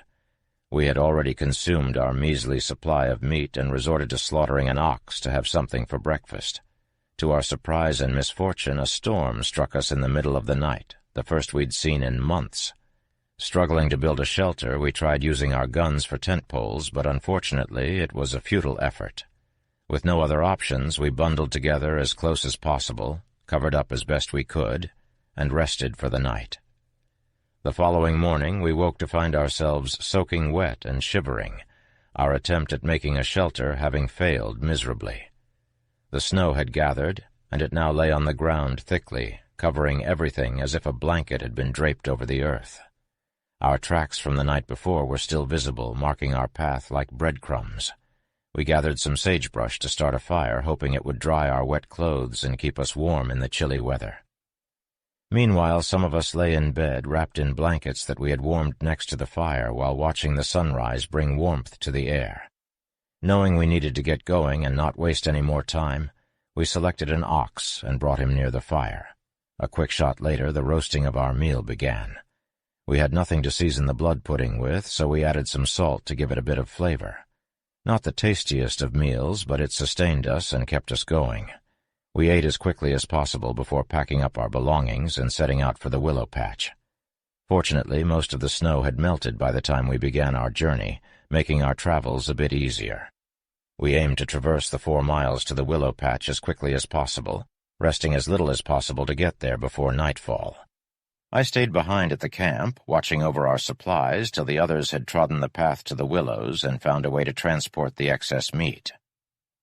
We had already consumed our measly supply of meat and resorted to slaughtering an ox to have something for breakfast. To our surprise and misfortune, a storm struck us in the middle of the night, the first we'd seen in months. Struggling to build a shelter, we tried using our guns for tent poles, but unfortunately it was a futile effort. With no other options, we bundled together as close as possible, covered up as best we could, and rested for the night. The following morning we woke to find ourselves soaking wet and shivering, our attempt at making a shelter having failed miserably. The snow had gathered, and it now lay on the ground thickly, covering everything as if a blanket had been draped over the earth. Our tracks from the night before were still visible, marking our path like breadcrumbs. We gathered some sagebrush to start a fire, hoping it would dry our wet clothes and keep us warm in the chilly weather. Meanwhile, some of us lay in bed, wrapped in blankets that we had warmed next to the fire while watching the sunrise bring warmth to the air. Knowing we needed to get going and not waste any more time, we selected an ox and brought him near the fire. A quick shot later, the roasting of our meal began. We had nothing to season the blood pudding with, so we added some salt to give it a bit of flavor. Not the tastiest of meals, but it sustained us and kept us going. We ate as quickly as possible before packing up our belongings and setting out for the willow patch. Fortunately, most of the snow had melted by the time we began our journey, making our travels a bit easier. We aimed to traverse the 4 miles to the willow patch as quickly as possible, resting as little as possible to get there before nightfall. I stayed behind at the camp, watching over our supplies till the others had trodden the path to the willows and found a way to transport the excess meat.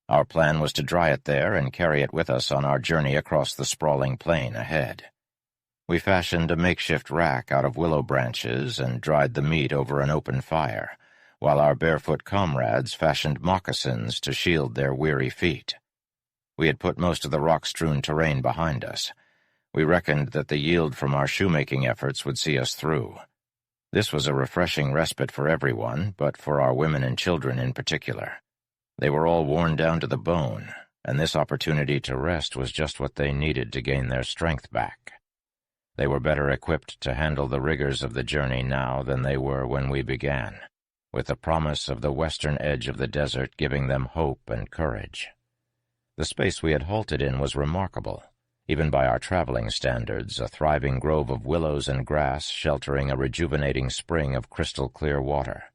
Our plan was to dry it there and carry it with us on our journey across the sprawling plain ahead. We fashioned a makeshift rack out of willow branches and dried the meat over an open fire, while our barefoot comrades fashioned moccasins to shield their weary feet. We had put most of the rock-strewn terrain behind us. We reckoned that the yield from our shoemaking efforts would see us through. This was a refreshing respite for everyone, but for our women and children in particular. They were all worn down to the bone, and this opportunity to rest was just what they needed to gain their strength back. They were better equipped to handle the rigors of the journey now than they were when we began, with the promise of the western edge of the desert giving them hope and courage. The space we had halted in was remarkable. Even by our traveling standards, a thriving grove of willows and grass sheltering a rejuvenating spring of crystal-clear water.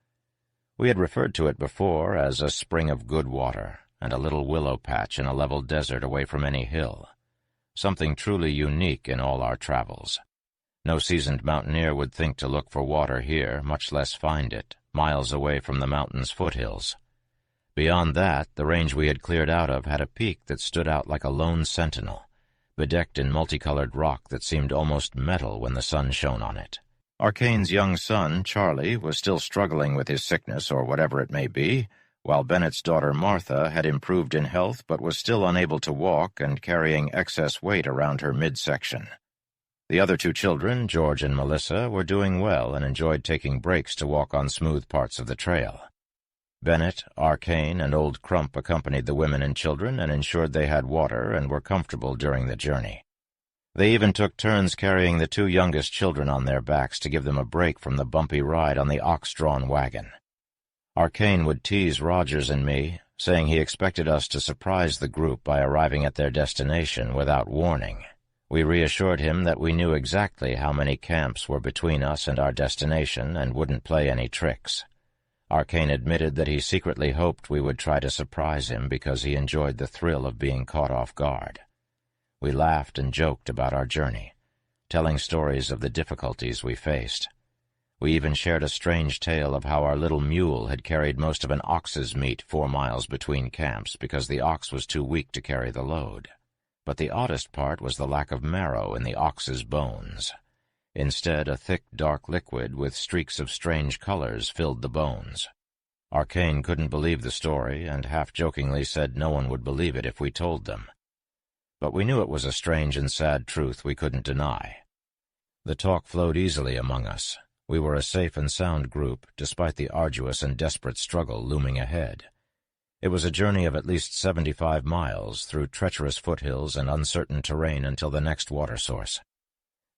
We had referred to it before as a spring of good water, and a little willow patch in a level desert away from any hill. Something truly unique in all our travels. No seasoned mountaineer would think to look for water here, much less find it, miles away from the mountain's foothills. Beyond that, the range we had cleared out of had a peak that stood out like a lone sentinel, bedecked in multicolored rock that seemed almost metal when the sun shone on it. Arcane's young son, Charlie, was still struggling with his sickness or whatever it may be, while Bennett's daughter Martha had improved in health but was still unable to walk and carrying excess weight around her midsection. The other 2 children, George and Melissa, were doing well and enjoyed taking breaks to walk on smooth parts of the trail. Bennett, Arcane, and Old Crump accompanied the women and children and ensured they had water and were comfortable during the journey. They even took turns carrying the 2 youngest children on their backs to give them a break from the bumpy ride on the ox-drawn wagon. Arcane would tease Rogers and me, saying he expected us to surprise the group by arriving at their destination without warning. We reassured him that we knew exactly how many camps were between us and our destination and wouldn't play any tricks. Arcane admitted that he secretly hoped we would try to surprise him because he enjoyed the thrill of being caught off guard. We laughed and joked about our journey, telling stories of the difficulties we faced. We even shared a strange tale of how our little mule had carried most of an ox's meat 4 miles between camps because the ox was too weak to carry the load. But the oddest part was the lack of marrow in the ox's bones. Instead, a thick, dark liquid with streaks of strange colors filled the bones. Arcane couldn't believe the story and half-jokingly said no one would believe it if we told them. But we knew it was a strange and sad truth we couldn't deny. The talk flowed easily among us. We were a safe and sound group, despite the arduous and desperate struggle looming ahead. It was a journey of at least 75 miles through treacherous foothills and uncertain terrain until the next water source.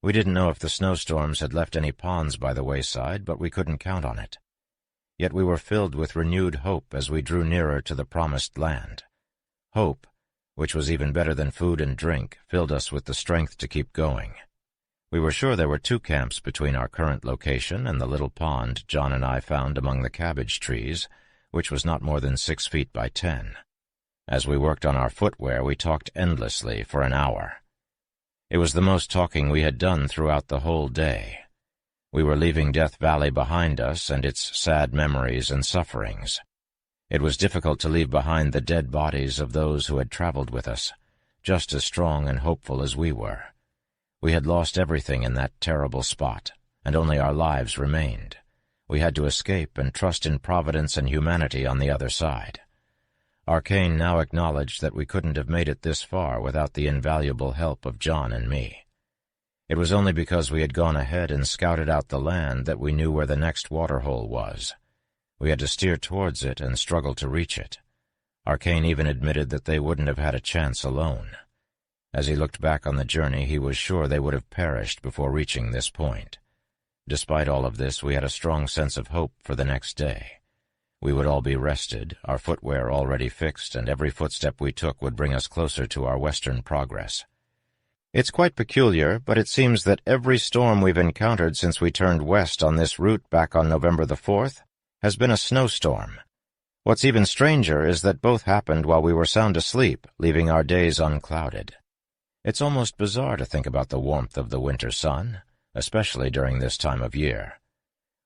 We didn't know if the snowstorms had left any ponds by the wayside, but we couldn't count on it. Yet we were filled with renewed hope as we drew nearer to the promised land. Hope, which was even better than food and drink, filled us with the strength to keep going. We were sure there were 2 camps between our current location and the little pond John and I found among the cabbage trees, which was not more than 6 feet by 10. As we worked on our footwear, we talked endlessly for an hour. It was the most talking we had done throughout the whole day. We were leaving Death Valley behind us and its sad memories and sufferings. It was difficult to leave behind the dead bodies of those who had traveled with us, just as strong and hopeful as we were. We had lost everything in that terrible spot, and only our lives remained. We had to escape and trust in Providence and humanity on the other side. Arcane now acknowledged that we couldn't have made it this far without the invaluable help of John and me. It was only because we had gone ahead and scouted out the land that we knew where the next waterhole was. We had to steer towards it and struggle to reach it. Arcane even admitted that they wouldn't have had a chance alone. As he looked back on the journey, he was sure they would have perished before reaching this point. Despite all of this, we had a strong sense of hope for the next day. We would all be rested, our footwear already fixed, and every footstep we took would bring us closer to our western progress. It's quite peculiar, but it seems that every storm we've encountered since we turned west on this route back on November the 4th has been a snowstorm. What's even stranger is that both happened while we were sound asleep, leaving our days unclouded. It's almost bizarre to think about the warmth of the winter sun, especially during this time of year.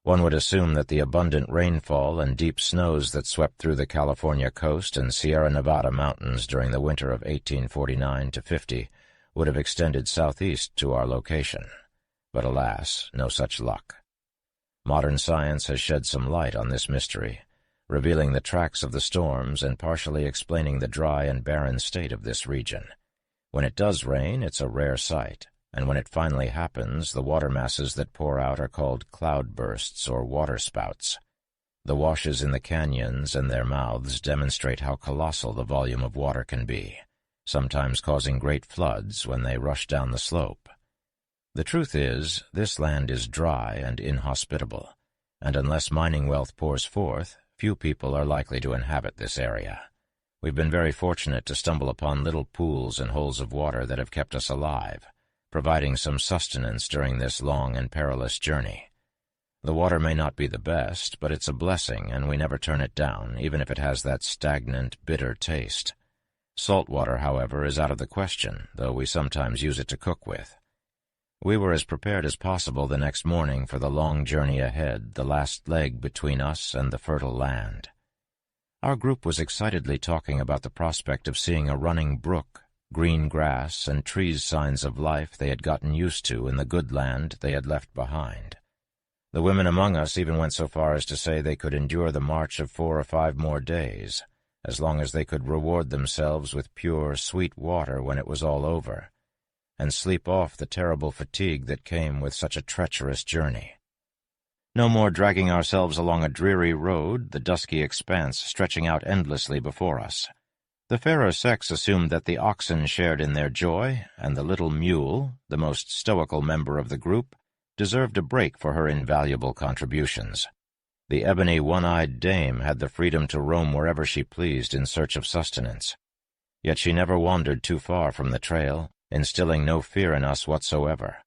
One would assume that the abundant rainfall and deep snows that swept through the California coast and Sierra Nevada mountains during the winter of 1849 to 50 would have extended southeast to our location. But alas, no such luck. Modern science has shed some light on this mystery, revealing the tracks of the storms and partially explaining the dry and barren state of this region. When it does rain, it's a rare sight, and when it finally happens, the water masses that pour out are called cloudbursts or waterspouts. The washes in the canyons and their mouths demonstrate how colossal the volume of water can be, sometimes causing great floods when they rush down the slope. The truth is, this land is dry and inhospitable, and unless mining wealth pours forth, few people are likely to inhabit this area. We've been very fortunate to stumble upon little pools and holes of water that have kept us alive, providing some sustenance during this long and perilous journey. The water may not be the best, but it's a blessing, and we never turn it down, even if it has that stagnant, bitter taste. Salt water, however, is out of the question, though we sometimes use it to cook with. We were as prepared as possible the next morning for the long journey ahead, the last leg between us and the fertile land. Our group was excitedly talking about the prospect of seeing a running brook, green grass, and trees, signs of life they had gotten used to in the good land they had left behind. The women among us even went so far as to say they could endure the march of 4 or 5 more days, as long as they could reward themselves with pure, sweet water when it was all over, and sleep off the terrible fatigue that came with such a treacherous journey. No more dragging ourselves along a dreary road, the dusky expanse stretching out endlessly before us. The fairer sex assumed that the oxen shared in their joy, and the little mule, the most stoical member of the group, deserved a break for her invaluable contributions. The ebony one-eyed dame had the freedom to roam wherever she pleased in search of sustenance. Yet she never wandered too far from the trail, instilling no fear in us whatsoever.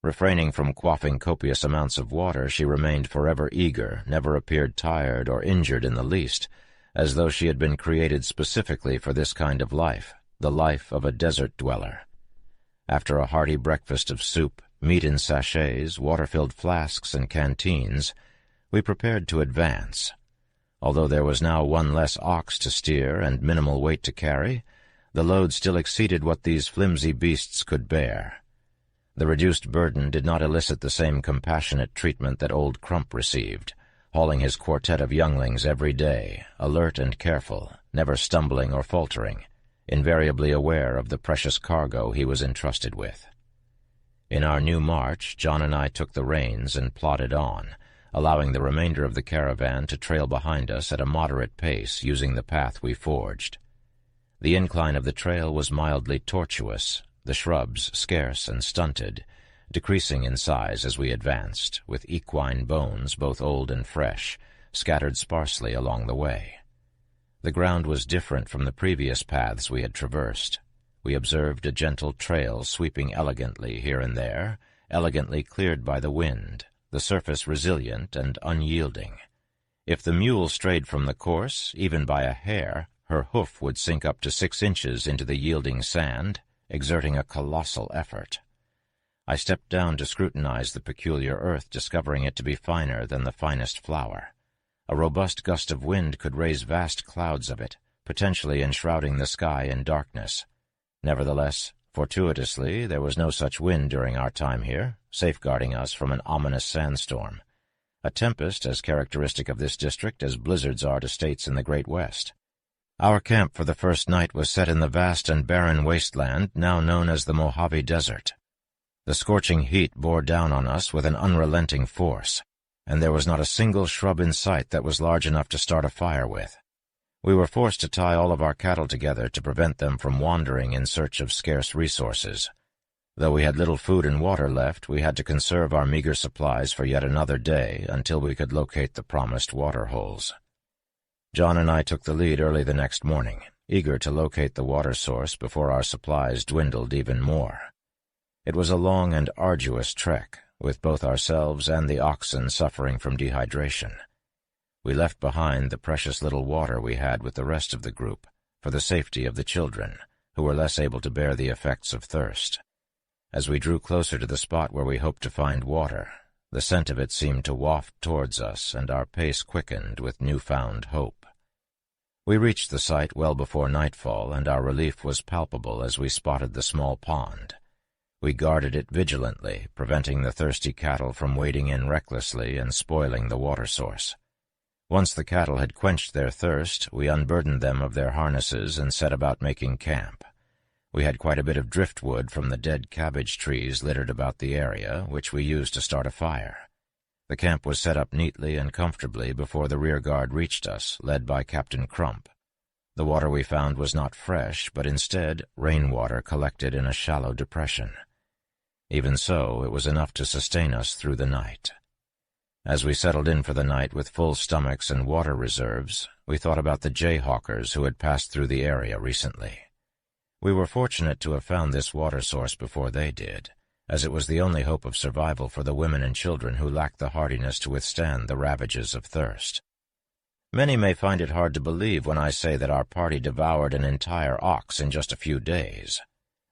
Refraining from quaffing copious amounts of water, she remained forever eager, never appeared tired or injured in the least, as though she had been created specifically for this kind of life, the life of a desert dweller. After a hearty breakfast of soup, meat in sachets, water-filled flasks, and canteens, we prepared to advance. Although there was now one less ox to steer and minimal weight to carry, the load still exceeded what these flimsy beasts could bear. The reduced burden did not elicit the same compassionate treatment that old Crump received, hauling his quartet of younglings every day, alert and careful, never stumbling or faltering, invariably aware of the precious cargo he was entrusted with. In our new march, John and I took the reins and plodded on, allowing the remainder of the caravan to trail behind us at a moderate pace using the path we forged. The incline of the trail was mildly tortuous, the shrubs scarce and stunted, decreasing in size as we advanced, with equine bones, both old and fresh, scattered sparsely along the way. The ground was different from the previous paths we had traversed. We observed a gentle trail sweeping elegantly here and there, elegantly cleared by the wind, the surface resilient and unyielding. If the mule strayed from the course, even by a hair, her hoof would sink up to 6 inches into the yielding sand, exerting a colossal effort. I stepped down to scrutinize the peculiar earth, discovering it to be finer than the finest flour. A robust gust of wind could raise vast clouds of it, potentially enshrouding the sky in darkness. Nevertheless, fortuitously, there was no such wind during our time here, safeguarding us from an ominous sandstorm. A tempest as characteristic of this district as blizzards are to states in the Great West. Our camp for the first night was set in the vast and barren wasteland now known as the Mojave Desert. The scorching heat bore down on us with an unrelenting force, and there was not a single shrub in sight that was large enough to start a fire with. We were forced to tie all of our cattle together to prevent them from wandering in search of scarce resources. Though we had little food and water left, we had to conserve our meager supplies for yet another day until we could locate the promised water holes. John and I took the lead early the next morning, eager to locate the water source before our supplies dwindled even more. It was a long and arduous trek, with both ourselves and the oxen suffering from dehydration. We left behind the precious little water we had with the rest of the group, for the safety of the children, who were less able to bear the effects of thirst. As we drew closer to the spot where we hoped to find water, the scent of it seemed to waft towards us, and our pace quickened with newfound hope. We reached the site well before nightfall, and our relief was palpable as we spotted the small pond. We guarded it vigilantly, preventing the thirsty cattle from wading in recklessly and spoiling the water source. Once the cattle had quenched their thirst, we unburdened them of their harnesses and set about making camp. We had quite a bit of driftwood from the dead cabbage trees littered about the area, which we used to start a fire. The camp was set up neatly and comfortably before the rear guard reached us, led by Captain Crump. The water we found was not fresh, but instead rainwater collected in a shallow depression. Even so, it was enough to sustain us through the night. As we settled in for the night with full stomachs and water reserves, we thought about the jayhawkers who had passed through the area recently. We were fortunate to have found this water source before they did, as it was the only hope of survival for the women and children who lacked the hardiness to withstand the ravages of thirst. Many may find it hard to believe when I say that our party devoured an entire ox in just a few days.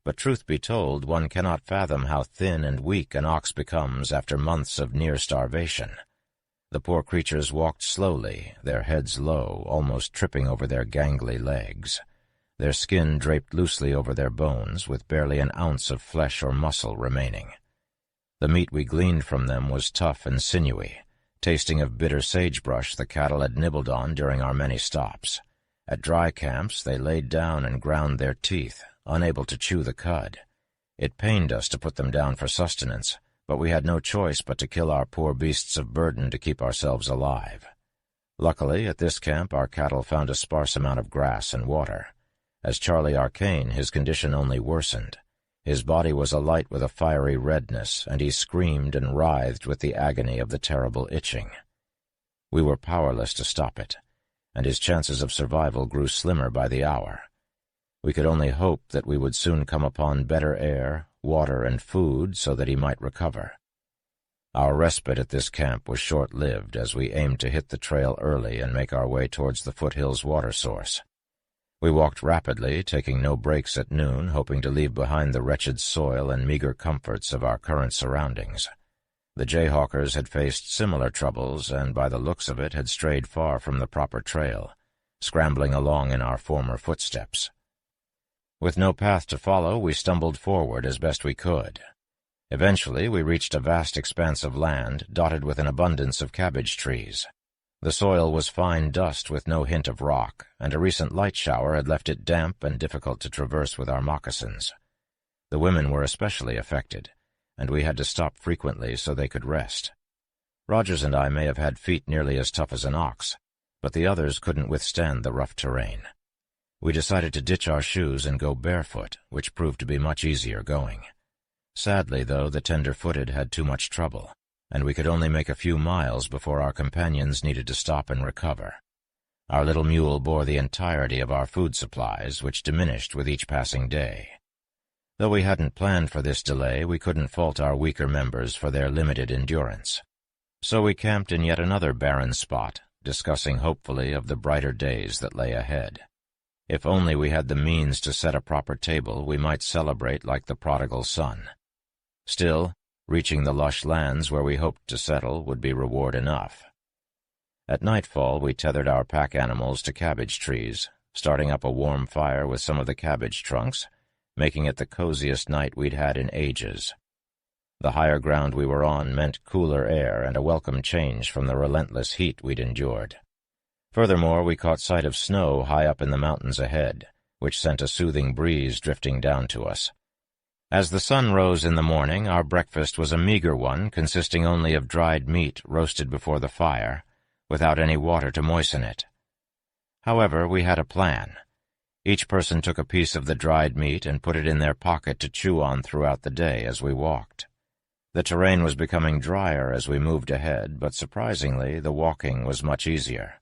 But truth be told, one cannot fathom how thin and weak an ox becomes after months of near starvation. The poor creatures walked slowly, their heads low, almost tripping over their gangly legs. Their skin draped loosely over their bones, with barely an ounce of flesh or muscle remaining. The meat we gleaned from them was tough and sinewy, tasting of bitter sagebrush the cattle had nibbled on during our many stops. At dry camps they laid down and ground their teeth, unable to chew the cud. It pained us to put them down for sustenance, but we had no choice but to kill our poor beasts of burden to keep ourselves alive. Luckily, at this camp our cattle found a sparse amount of grass and water. As Charlie Arcane, his condition only worsened. His body was alight with a fiery redness, and he screamed and writhed with the agony of the terrible itching. We were powerless to stop it, and his chances of survival grew slimmer by the hour. We could only hope that we would soon come upon better air, water, and food so that he might recover. Our respite at this camp was short-lived, as we aimed to hit the trail early and make our way towards the foothills water source. We walked rapidly, taking no breaks at noon, hoping to leave behind the wretched soil and meager comforts of our current surroundings. The jayhawkers had faced similar troubles and, by the looks of it, had strayed far from the proper trail, scrambling along in our former footsteps. With no path to follow, we stumbled forward as best we could. Eventually, we reached a vast expanse of land, dotted with an abundance of cabbage trees. The soil was fine dust with no hint of rock, and a recent light shower had left it damp and difficult to traverse with our moccasins. The women were especially affected, and we had to stop frequently so they could rest. Rogers and I may have had feet nearly as tough as an ox, but the others couldn't withstand the rough terrain. We decided to ditch our shoes and go barefoot, which proved to be much easier going. Sadly, though, the tender-footed had too much trouble, and we could only make a few miles before our companions needed to stop and recover. Our little mule bore the entirety of our food supplies, which diminished with each passing day. Though we hadn't planned for this delay, we couldn't fault our weaker members for their limited endurance. So we camped in yet another barren spot, discussing hopefully of the brighter days that lay ahead. If only we had the means to set a proper table, we might celebrate like the prodigal son. Still, reaching the lush lands where we hoped to settle would be reward enough. At nightfall, we tethered our pack animals to cabbage trees, starting up a warm fire with some of the cabbage trunks, making it the coziest night we'd had in ages. The higher ground we were on meant cooler air and a welcome change from the relentless heat we'd endured. Furthermore, we caught sight of snow high up in the mountains ahead, which sent a soothing breeze drifting down to us. As the sun rose in the morning, our breakfast was a meager one consisting only of dried meat roasted before the fire, without any water to moisten it. However, we had a plan. Each person took a piece of the dried meat and put it in their pocket to chew on throughout the day as we walked. The terrain was becoming drier as we moved ahead, but surprisingly, the walking was much easier.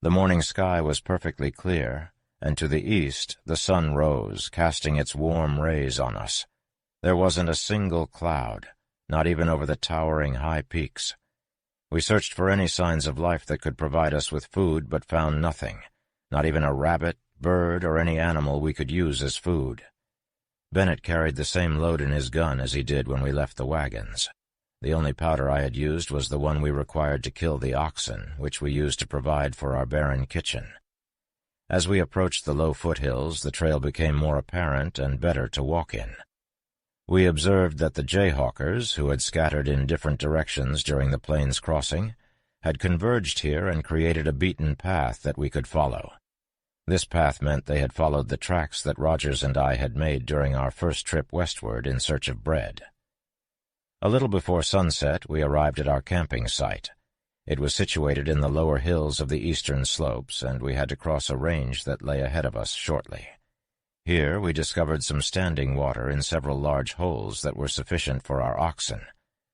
The morning sky was perfectly clear, and to the east the sun rose, casting its warm rays on us. There wasn't a single cloud, not even over the towering high peaks. We searched for any signs of life that could provide us with food, but found nothing, not even a rabbit, bird, or any animal we could use as food. Bennett carried the same load in his gun as he did when we left the wagons. The only powder I had used was the one we required to kill the oxen, which we used to provide for our barren kitchen. As we approached the low foothills, the trail became more apparent and better to walk in. We observed that the jayhawkers, who had scattered in different directions during the plains crossing, had converged here and created a beaten path that we could follow. This path meant they had followed the tracks that Rogers and I had made during our first trip westward in search of bread. A little before sunset, we arrived at our camping site. It was situated in the lower hills of the eastern slopes, and we had to cross a range that lay ahead of us shortly. Here we discovered some standing water in several large holes that were sufficient for our oxen.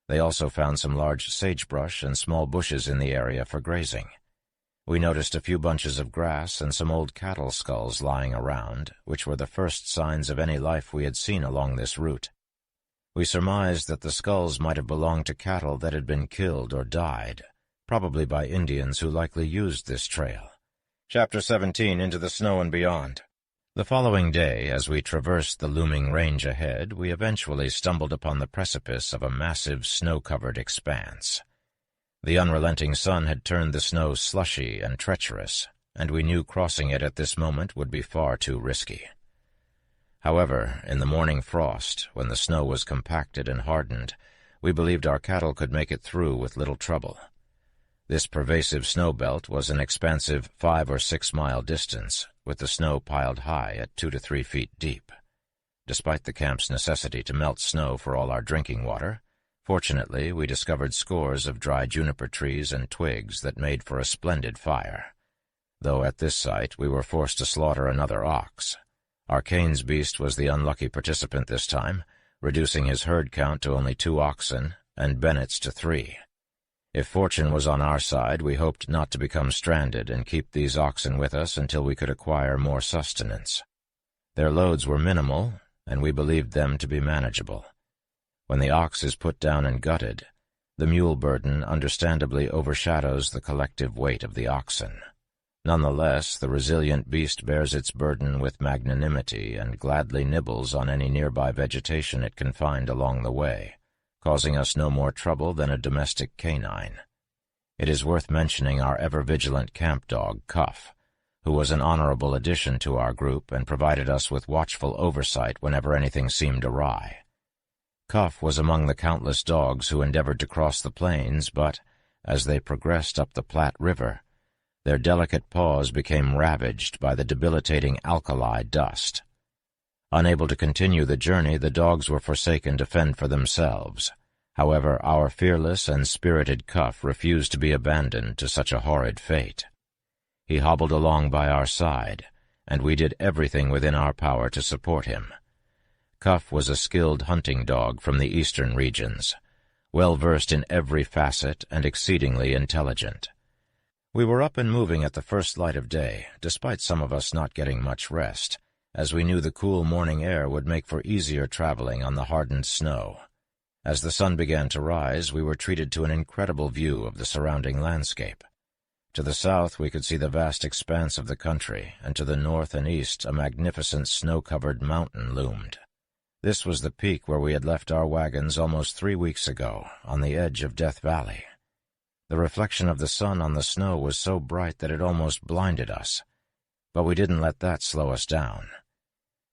They also found some large sagebrush and small bushes in the area for grazing. We noticed a few bunches of grass and some old cattle skulls lying around, which were the first signs of any life we had seen along this route. We surmised that the skulls might have belonged to cattle that had been killed or died, probably by Indians who likely used this trail. Chapter 17, Into the Snow and Beyond. The following day, as we traversed the looming range ahead, we eventually stumbled upon the precipice of a massive snow-covered expanse. The unrelenting sun had turned the snow slushy and treacherous, and we knew crossing it at this moment would be far too risky. However, in the morning frost, when the snow was compacted and hardened, we believed our cattle could make it through with little trouble. This pervasive snow belt was an expansive 5 or 6 mile distance, with the snow piled high at 2 to 3 feet deep. Despite the camp's necessity to melt snow for all our drinking water, fortunately we discovered scores of dry juniper trees and twigs that made for a splendid fire. Though at this site we were forced to slaughter another ox. Our Cain's beast was the unlucky participant this time, reducing his herd count to only 2 oxen, and Bennett's to 3. If fortune was on our side, we hoped not to become stranded and keep these oxen with us until we could acquire more sustenance. Their loads were minimal, and we believed them to be manageable. When the ox is put down and gutted, the mule burden understandably overshadows the collective weight of the oxen. Nonetheless, the resilient beast bears its burden with magnanimity and gladly nibbles on any nearby vegetation it can find along the way, causing us no more trouble than a domestic canine. It is worth mentioning our ever-vigilant camp dog, Cuff, who was an honorable addition to our group and provided us with watchful oversight whenever anything seemed awry. Cuff was among the countless dogs who endeavored to cross the plains, but, as they progressed up the Platte River, their delicate paws became ravaged by the debilitating alkali dust. Unable to continue the journey, the dogs were forsaken to fend for themselves. However, our fearless and spirited Cuff refused to be abandoned to such a horrid fate. He hobbled along by our side, and we did everything within our power to support him. Cuff was a skilled hunting dog from the eastern regions, well-versed in every facet and exceedingly intelligent. We were up and moving at the first light of day, despite some of us not getting much rest, as we knew the cool morning air would make for easier traveling on the hardened snow. As the sun began to rise, we were treated to an incredible view of the surrounding landscape. To the south we could see the vast expanse of the country, and to the north and east a magnificent snow-covered mountain loomed. This was the peak where we had left our wagons almost 3 weeks ago, on the edge of Death Valley. The reflection of the sun on the snow was so bright that it almost blinded us. But we didn't let that slow us down.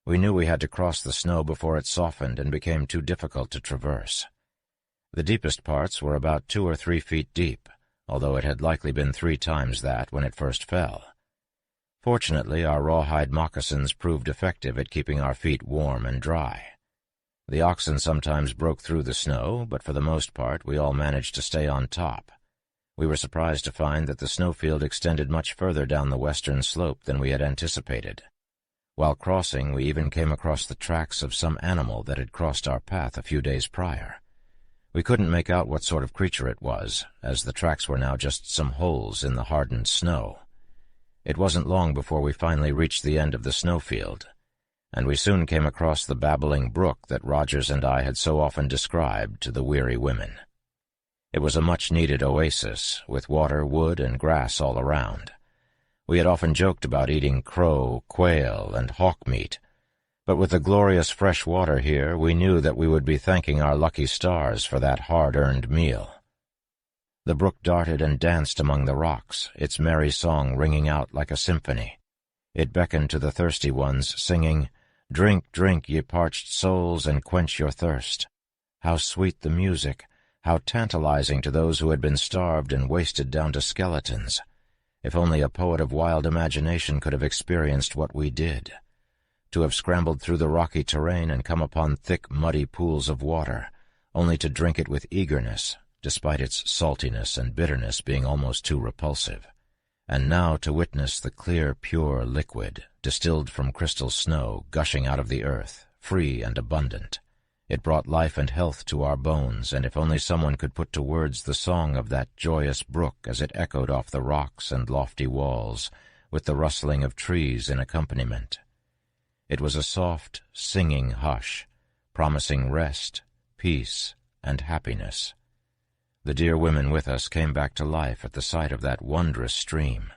We knew we had to cross the snow before it softened and became too difficult to traverse. The deepest parts were about 2 or 3 feet deep, although it had likely been 3 times that when it first fell. Fortunately, our rawhide moccasins proved effective at keeping our feet warm and dry. The oxen sometimes broke through the snow, but for the most part we all managed to stay on top. We were surprised to find that the snowfield extended much further down the western slope than we had anticipated. While crossing, we even came across the tracks of some animal that had crossed our path a few days prior. We couldn't make out what sort of creature it was, as the tracks were now just some holes in the hardened snow. It wasn't long before we finally reached the end of the snowfield, and we soon came across the babbling brook that Rogers and I had so often described to the weary women. It was a much-needed oasis, with water, wood, and grass all around. We had often joked about eating crow, quail, and hawk meat, but with the glorious fresh water here, we knew that we would be thanking our lucky stars for that hard-earned meal. The brook darted and danced among the rocks, its merry song ringing out like a symphony. It beckoned to the thirsty ones, singing, "Drink, drink, ye parched souls, and quench your thirst." How sweet the music! How tantalizing to those who had been starved and wasted down to skeletons! If only a poet of wild imagination could have experienced what we did. To have scrambled through the rocky terrain and come upon thick, muddy pools of water, only to drink it with eagerness, despite its saltiness and bitterness being almost too repulsive. And now to witness the clear, pure liquid, distilled from crystal snow, gushing out of the earth, free and abundant. It brought life and health to our bones, and if only someone could put to words the song of that joyous brook as it echoed off the rocks and lofty walls, with the rustling of trees in accompaniment. It was a soft, singing hush, promising rest, peace, and happiness. The dear women with us came back to life at the sight of that wondrous stream.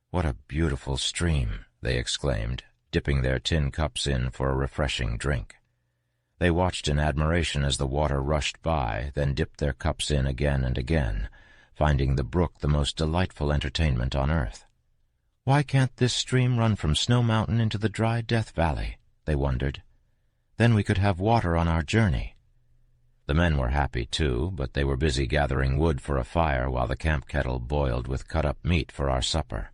"What a beautiful stream!" they exclaimed, dipping their tin cups in for a refreshing drink. They watched in admiration as the water rushed by, then dipped their cups in again and again, finding the brook the most delightful entertainment on earth. "Why can't this stream run from Snow Mountain into the dry Death Valley?" they wondered. "Then we could have water on our journey." The men were happy, too, but they were busy gathering wood for a fire while the camp kettle boiled with cut-up meat for our supper.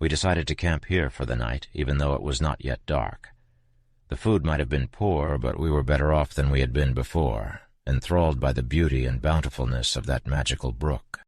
We decided to camp here for the night, even though it was not yet dark. The food might have been poor, but we were better off than we had been before, enthralled by the beauty and bountifulness of that magical brook.